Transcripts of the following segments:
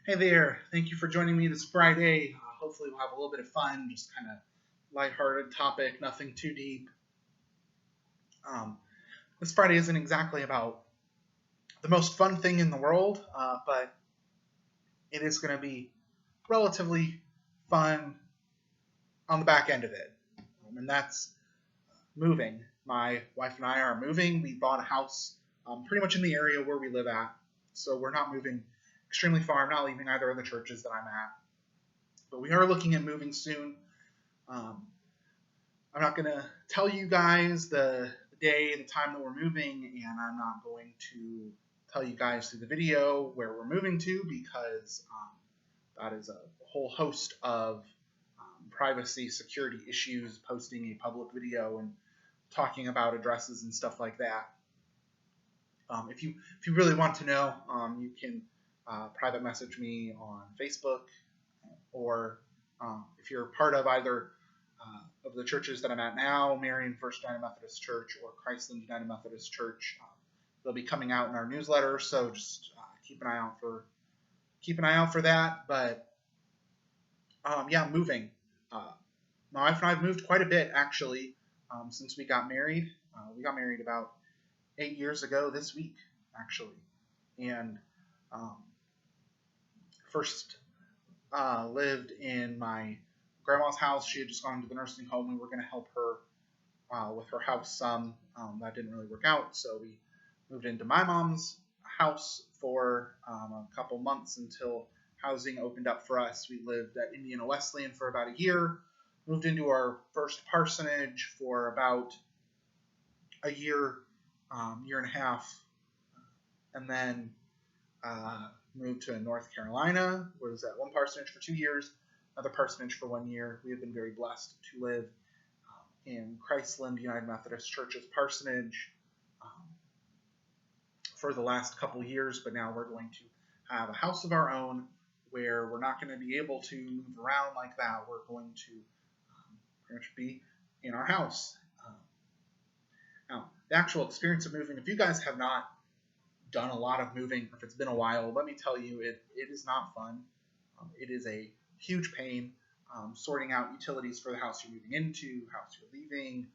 Hey there, thank you for joining me this Friday. Hopefully, we'll have a little bit of fun, just kind of lighthearted topic, nothing too deep. Um, this Friday isn't exactly about the most fun thing in the world, but it is going to be relatively fun on the back end of it. And that's moving. My wife and I are moving. We bought a house pretty much in the area where we live at, so we're not moving extremely far. I'm not leaving either of the churches that I'm at, but we are looking at moving soon. Um, I'm not going to tell you guys the day, the time that we're moving, and I'm not going to tell you guys through the video where we're moving to because that is a whole host of privacy security issues, posting a public video and talking about addresses and stuff like that. If you really want to know, you can private message me on Facebook, or if you're part of either of the churches that I'm at now, Marion First United Methodist Church or Christland United Methodist Church. They'll be coming out in our newsletter, so just keep an eye out for that. But yeah, moving. My wife and I have moved quite a bit actually since we got married. We got married about 8 years ago this week, actually, and um, first lived in my grandma's house. She had just gone to the nursing home. We were going to help her with her house some. That didn't really work out, so we moved into my mom's house for a couple months until housing opened up for us. We lived at Indiana Wesleyan for about a year, moved into our first parsonage for about a year, year and a half, and then moved to North Carolina, was at one parsonage for 2 years, another parsonage for 1 year. We have been very blessed to live in Christland United Methodist Church's parsonage for the last couple years, but now we're going to have a house of our own where we're not going to be able to move around like that. We're going to pretty much be in our house. Now, the actual experience of moving, if you guys have not done a lot of moving, if it's been a while, let me tell you, it is not fun. It is a huge pain sorting out utilities for the house you're moving into, house you're leaving,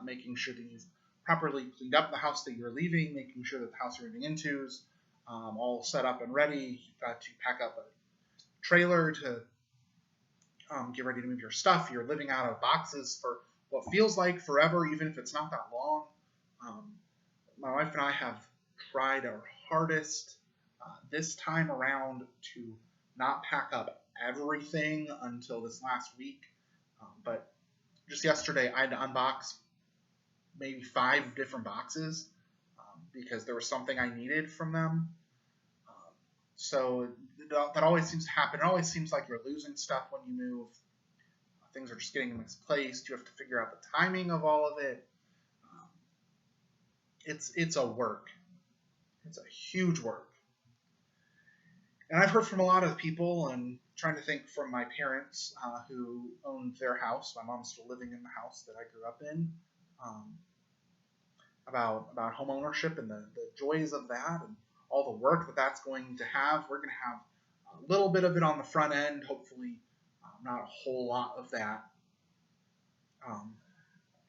making sure that you've properly cleaned up the house that you're leaving, making sure that the house you're moving into is all set up and ready. You've got to pack up a trailer to get ready to move your stuff. You're living out of boxes for what feels like forever, even if it's not that long. My wife and I have tried our hardest this time around to not pack up everything until this last week. But just yesterday, I had to unbox maybe 5 different boxes because there was something I needed from them. So that always seems to happen. It always seems like you're losing stuff when you move. Things are just getting misplaced. You have to figure out the timing of all of it. It's a work. It's a huge work. And I've heard from a lot of people, and trying to think from my parents who owned their house. My mom's still living in the house that I grew up in. About home ownership and the joys of that and all the work that that's going to have. We're going to have a little bit of it on the front end, hopefully not a whole lot of that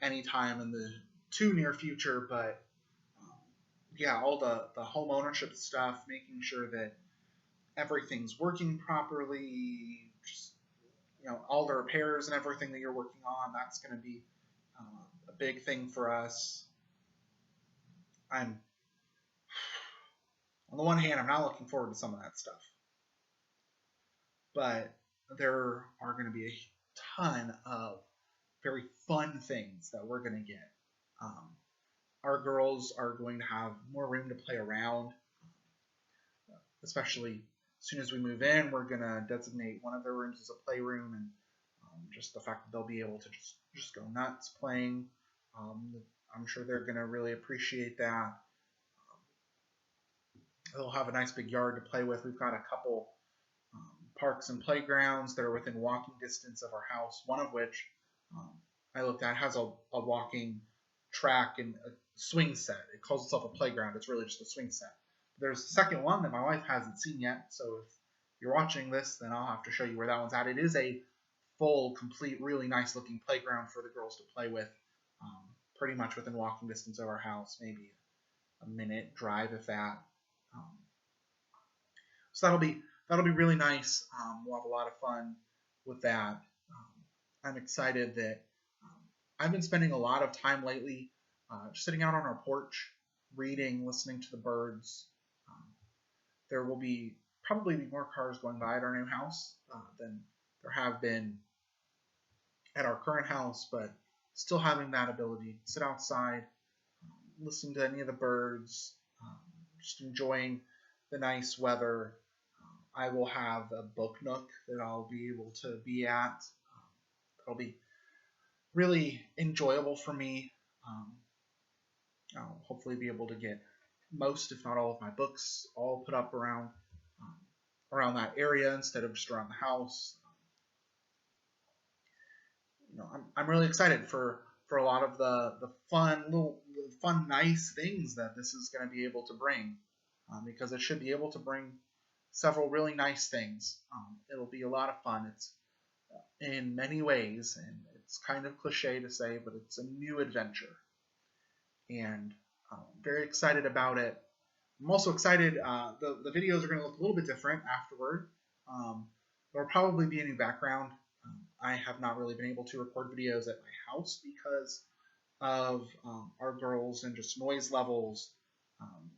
anytime in the too near future, but yeah, all the home ownership stuff, making sure that everything's working properly, just all the repairs and everything that you're working on, that's going to be a big thing for us. I'm on the one hand, I'm not looking forward to some of that stuff, but there are going to be a ton of very fun things that we're going to get. Our girls are going to have more room to play around, especially as soon as we move in. We're going to designate one of their rooms as a playroom, and just the fact that they'll be able to just go nuts playing. I'm sure they're going to really appreciate that. They'll have a nice big yard to play with. We've got a couple parks and playgrounds that are within walking distance of our house, one of which I looked at has a walking track and a swing set. It calls itself a playground. It's really just a swing set. There's a second one that my wife hasn't seen yet, so if you're watching this, then I'll have to show you where that one's at. It is a full, complete, really nice looking playground for the girls to play with, pretty much within walking distance of our house, maybe a minute drive if that. Um, so that'll be really nice. We'll have a lot of fun with that. I'm excited that I've been spending a lot of time lately just sitting out on our porch, reading, listening to the birds. Um, there will probably be more cars going by at our new house than there have been at our current house, but still having that ability to sit outside, listening to any of the birds, just enjoying the nice weather. I will have a book nook that I'll be able to be at. That'll be really enjoyable for me. I'll hopefully be able to get most, if not all, of my books all put up around that area instead of just around the house. I'm really excited for a lot of the fun, nice things that this is going to be able to bring, because it should be able to bring several really nice things. It'll be a lot of fun. It's in many ways, and it's kind of cliche to say, but it's a new adventure, and I'm very excited about it. I'm also excited. The videos are going to look a little bit different afterward. There'll probably be a new background. I have not really been able to record videos at my house because of our girls and just noise levels.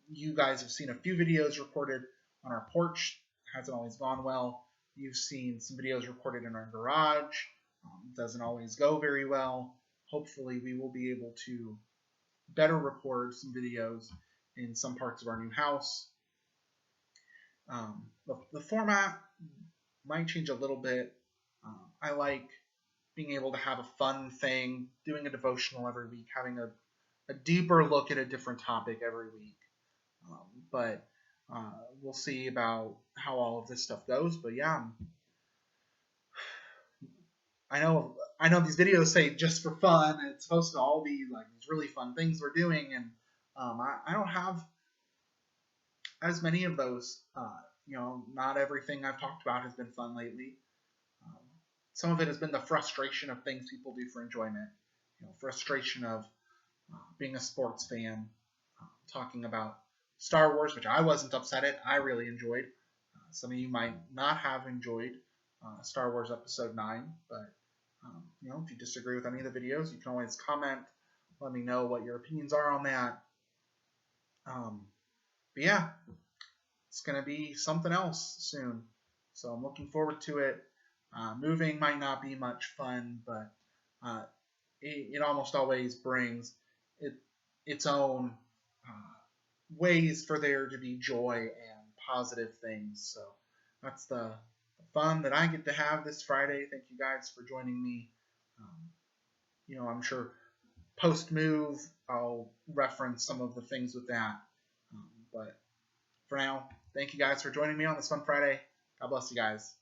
You guys have seen a few videos recorded on our porch. It hasn't always gone well. You've seen some videos recorded in our garage. Doesn't always go very well. Hopefully we will be able to better record some videos in some parts of our new house. The format might change a little bit. I like being able to have a fun thing, doing a devotional every week, having a deeper look at a different topic every week. But we'll see about how all of this stuff goes. But yeah, I know these videos say just for fun. It's supposed to all be like these really fun things we're doing, and I don't have as many of those. Not everything I've talked about has been fun lately. Some of it has been the frustration of things people do for enjoyment. Frustration of being a sports fan, talking about Star Wars, which I wasn't upset at. I really enjoyed. Some of you might not have enjoyed Star Wars Episode 9, but if you disagree with any of the videos, you can always comment. Let me know what your opinions are on that. But yeah, it's going to be something else soon. So I'm looking forward to it. Moving might not be much fun, but it almost always brings its own ways for there to be joy and positive things. So that's the fun that I get to have this Friday. Thank you guys for joining me. I'm sure post-move I'll reference some of the things with that. But for now, thank you guys for joining me on this fun Friday. God bless you guys.